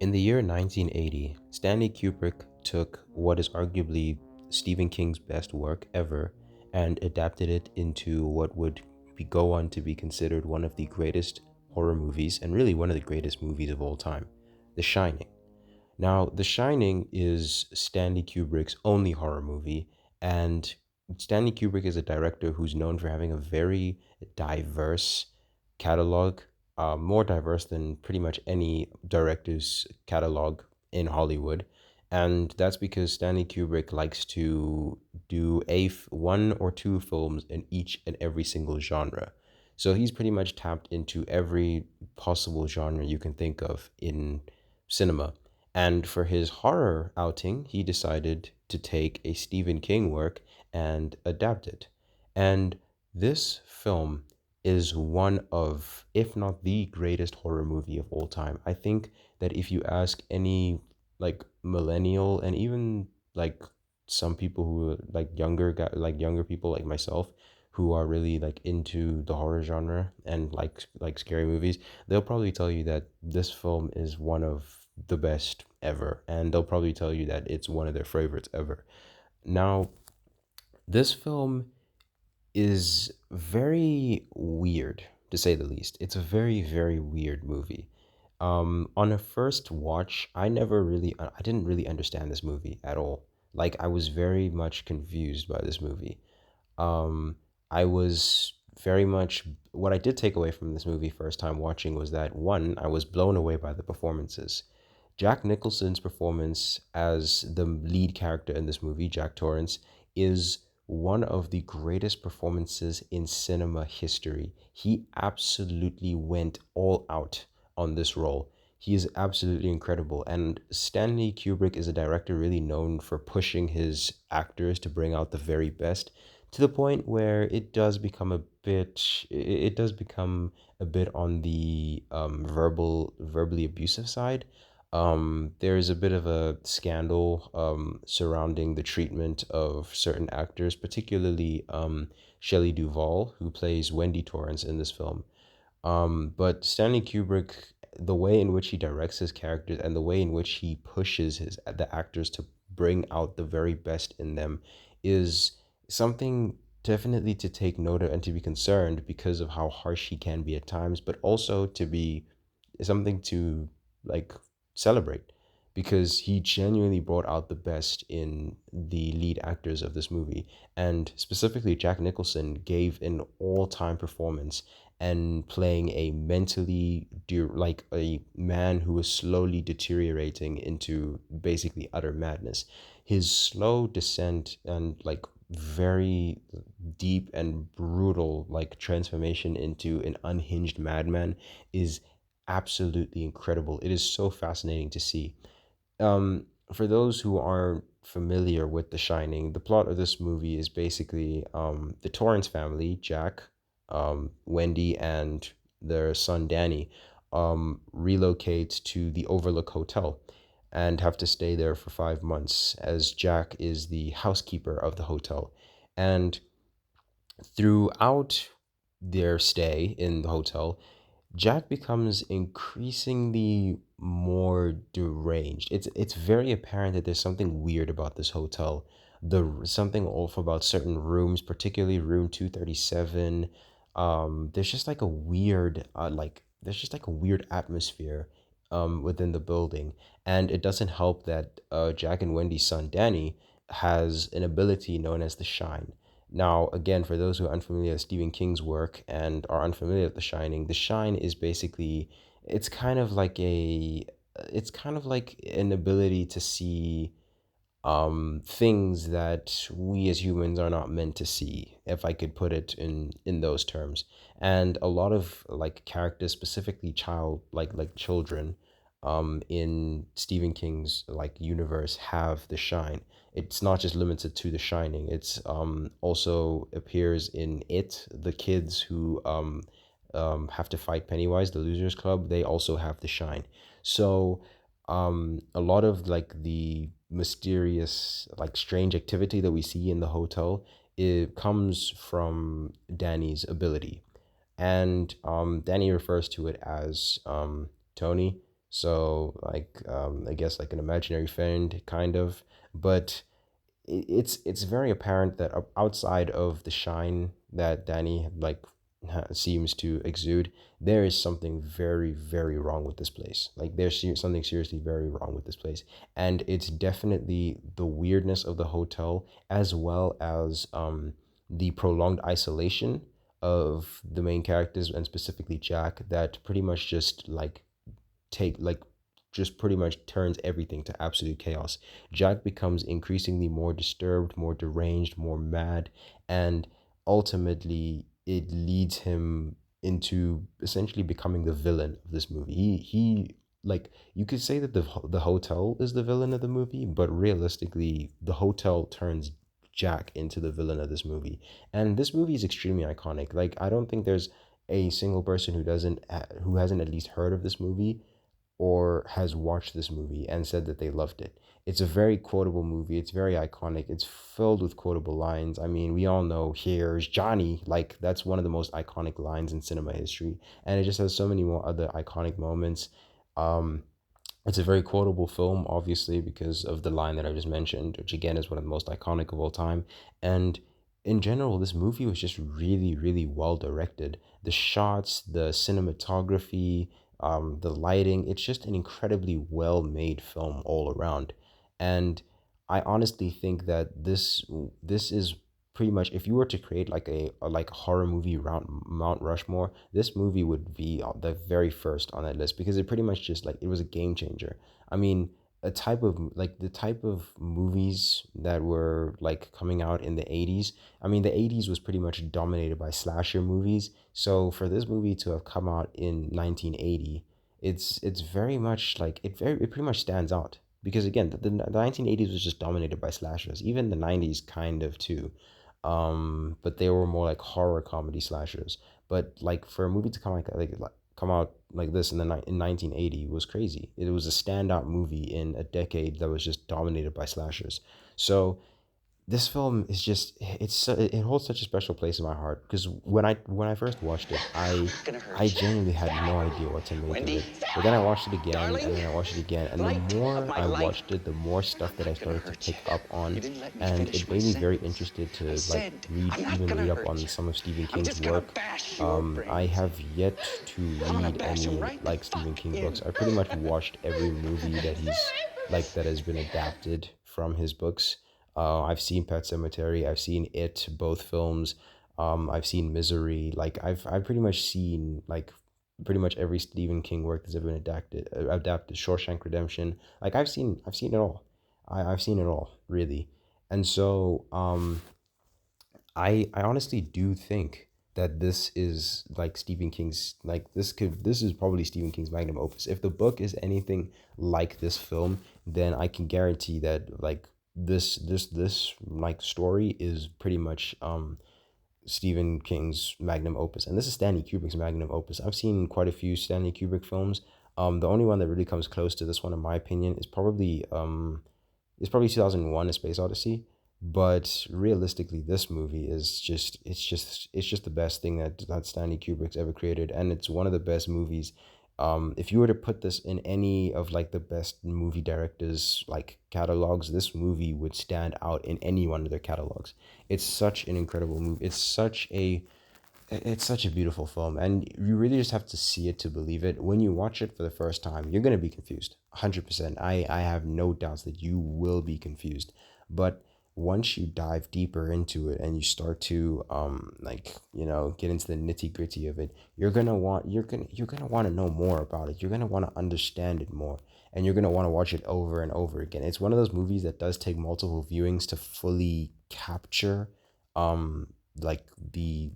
In the year 1980, Stanley Kubrick took what is arguably Stephen King's best work ever and adapted it into what would go on to be considered one of the greatest horror movies and really one of the greatest movies of all time, The Shining. Now, The Shining is Stanley Kubrick's only horror movie, and Stanley Kubrick is a director who's known for having a very diverse catalog, more diverse than pretty much any director's catalog in Hollywood. And that's because Stanley Kubrick likes to do one or two films in each and every single genre. So he's pretty much tapped into every possible genre you can think of in cinema. And for his horror outing, he decided to take a Stephen King work and adapt it. And this film is one of, if not the greatest horror movie of all time. I think that if you ask any like millennial and even like some people who are like younger people like myself who are really like into the horror genre and like scary movies, they'll probably tell you that this film is one of the best ever, and they'll probably tell you that it's one of their favorites ever. Now, this film is very weird, to say the least. It's a very, very weird movie. On a first watch, I didn't really understand this movie at all. Like, I was very much confused by this movie. Um, I was very much, what I did take away from this movie first time watching was that one, I was blown away by the performances. Jack Nicholson's performance as the lead character in this movie, Jack Torrance, is one of the greatest performances in cinema history. He absolutely went all out on this role. He is absolutely incredible. And Stanley Kubrick is a director really known for pushing his actors to bring out the very best to the point where it does become a bit on the verbally abusive side. There's a bit of a scandal surrounding the treatment of certain actors, particularly Shelley Duvall, who plays Wendy Torrance in this film. But Stanley Kubrick, the way in which he directs his characters and the way in which he pushes the actors to bring out the very best in them is something definitely to take note of and to be concerned because of how harsh he can be at times, but also to be something to like celebrate because he genuinely brought out the best in the lead actors of this movie. And specifically, Jack Nicholson gave an all time performance and playing like a man who is slowly deteriorating into basically utter madness. His slow descent and like very deep and brutal like transformation into an unhinged madman is absolutely incredible. It is so fascinating to see. For those who aren't familiar with The Shining, the plot of this movie is basically the Torrance family, Jack, Wendy, and their son Danny, relocate to the Overlook Hotel and have to stay there for 5 months as Jack is the housekeeper of the hotel. And throughout their stay in the hotel, Jack becomes increasingly more deranged. It's very apparent that there's something weird about this hotel. Something off about certain rooms, particularly room 237. There's just like a weird there's just like a weird atmosphere within the building. And it doesn't help that Jack and Wendy's son Danny has an ability known as the Shine. Now, again, for those who are unfamiliar with Stephen King's work and are unfamiliar with The Shining, The Shine is basically it's kind of like a it's kind of like an ability to see things that we as humans are not meant to see, if I could put it in those terms. And a lot of like characters, specifically like children, in Stephen King's like universe have the Shine. It's not just limited to The Shining. It's also appears in It. The kids who have to fight Pennywise, the Losers Club, they also have the Shine. So a lot of like the mysterious like strange activity that we see in the hotel, it comes from Danny's ability. And Danny refers to it as Tony. So like I guess like an imaginary friend kind of, but it's very apparent that outside of the shine that Danny like seems to exude, there is something very very wrong with this place. Like there's something seriously very wrong with this place, and it's definitely the weirdness of the hotel as well as the prolonged isolation of the main characters and specifically Jack that pretty much just like take like just pretty much turns everything to absolute chaos. Jack becomes increasingly more disturbed, more deranged, more mad, and ultimately it leads him into essentially becoming the villain of this movie. He like you could say that the hotel is the villain of the movie, but realistically the hotel turns Jack into the villain of this movie. And this movie is extremely iconic. Like I don't think there's a single person who hasn't at least heard of this movie or has watched this movie and said that they loved it. It's a very quotable movie. It's very iconic. It's filled with quotable lines. I mean, we all know "Here's Johnny." Like that's one of the most iconic lines in cinema history, and it just has so many more other iconic moments. Um, it's a very quotable film, obviously, because of the line that I just mentioned, which again is one of the most iconic of all time. And in general, this movie was just really, really well directed. The shots, the cinematography, the lighting, it's just an incredibly well made film all around. And I honestly think that this is pretty much if you were to create like a like a horror movie around Mount Rushmore, this movie would be the very first on that list because it pretty much just like it was a game changer. I mean, a type of like the type of movies that were like coming out in the 80s. I mean, the 80s was pretty much dominated by slasher movies. So for this movie to have come out in 1980, it's very much like it pretty much stands out because again, the 1980s was just dominated by slashers. Even the 90s kind of too, but they were more like horror comedy slashers. But like for a movie to come out like this in in 1980 was crazy. It was a standout movie in a decade that was just dominated by slashers. So this film is just it holds such a special place in my heart because when I first watched it, Gonna I hurt you. genuinely had no idea what to make of Wendy, it. But then I watched it again and darling, then I watched it again, and the light of more my I life. watched it, the more I'm stuff that I not gonna started to hurt you. pick up You on, didn't let me and finish it my made me very sentence. interested I to like said, I'm not even gonna read up hurt on you. some of Stephen I'm King's just gonna work. bash your I brains. have yet to I'm gonna read bash them any right the like fuck Stephen King books. in. I pretty much watched every movie that he's like that has been adapted from his books. I've seen Pet Cemetery. I've seen It, both films. I've seen Misery. Like I've pretty much seen like pretty much every Stephen King work that's ever been adapted. Shawshank Redemption. Like I've seen it all. I've seen it all really. And so I honestly do think that this is like Stephen King's like this is probably Stephen King's magnum opus. If the book is anything like this film, then I can guarantee that like this like story is pretty much Stephen King's magnum opus, and this is Stanley Kubrick's magnum opus. I've seen quite a few Stanley Kubrick films. The only one that really comes close to this one, in my opinion, is probably 2001: A Space Odyssey. But realistically, this movie is just it's just the best thing that Stanley Kubrick's ever created, and it's one of the best movies. If you were to put this in any of like the best movie directors like catalogs, this movie would stand out in any one of their catalogs. It's such an incredible movie. It's such a beautiful film, and you really just have to see it to believe it. When you watch it for the first time, you're gonna be confused, 100%. I have no doubts that you will be confused, but once you dive deeper into it and you start to like get into the nitty gritty of it, you're gonna want to know more about it. You're gonna want to understand it more, and you're gonna want to watch it over and over again. It's one of those movies that does take multiple viewings to fully capture um like the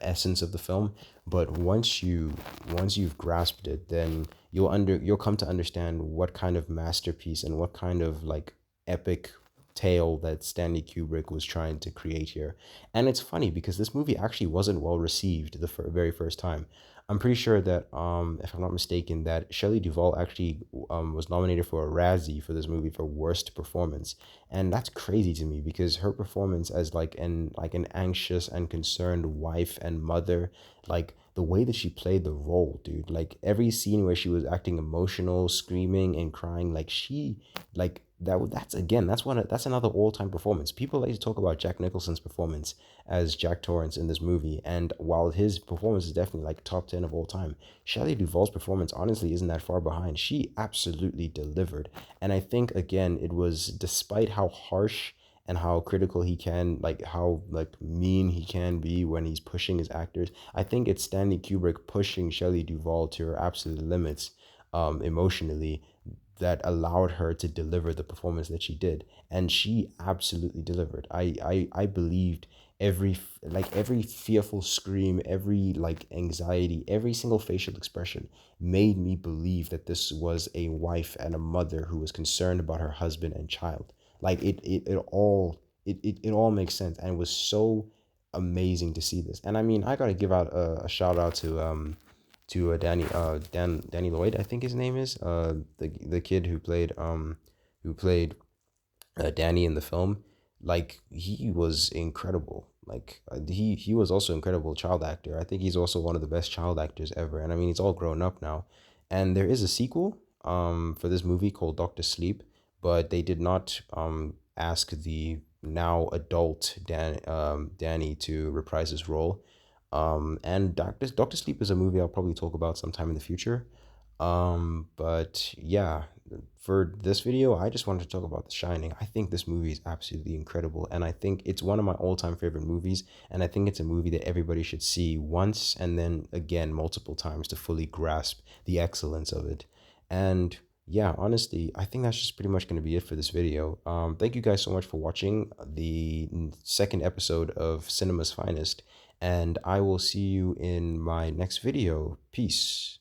essence of the film, but once you've grasped it, then you'll come to understand what kind of masterpiece and what kind of like epic tale that Stanley Kubrick was trying to create here. And it's funny because this movie actually wasn't well received the very first time. I'm pretty sure that if I'm not mistaken, that Shelley Duvall actually was nominated for a Razzie for this movie for worst performance, and that's crazy to me because her performance as like an anxious and concerned wife and mother, like the way that she played the role, dude. Like every scene where she was acting emotional, screaming and crying, like she, like that. That's again, that's another all time performance. People like to talk about Jack Nicholson's performance as Jack Torrance in this movie, and while his performance is definitely like top 10 of all time, Shelley Duvall's performance honestly isn't that far behind. She absolutely delivered, and I think again it was despite how harsh and how critical he can, like how like mean he can be when he's pushing his actors. I think it's Stanley Kubrick pushing Shelley Duvall to her absolute limits, emotionally, that allowed her to deliver the performance that she did, and she absolutely delivered. I believed every fearful scream, every like anxiety, every single facial expression made me believe that this was a wife and a mother who was concerned about her husband and child. Like it all makes sense, and it was so amazing to see this. And I mean, I gotta give out a shout out to Danny Lloyd, I think his name is, the kid who played Danny in the film. Like he was incredible. Like he was also incredible child actor. I think he's also one of the best child actors ever. And I mean, he's all grown up now. And there is a sequel for this movie called Doctor Sleep, but they did not ask the now adult Danny to reprise his role. And Doctor Sleep is a movie I'll probably talk about sometime in the future. But yeah, for this video, I just wanted to talk about The Shining. I think this movie is absolutely incredible, and I think it's one of my all-time favorite movies, and I think it's a movie that everybody should see once and then again multiple times to fully grasp the excellence of it. And yeah, honestly, I think that's just pretty much going to be it for this video. Thank you guys so much for watching the second episode of Cinema's Finest, and I will see you in my next video. Peace.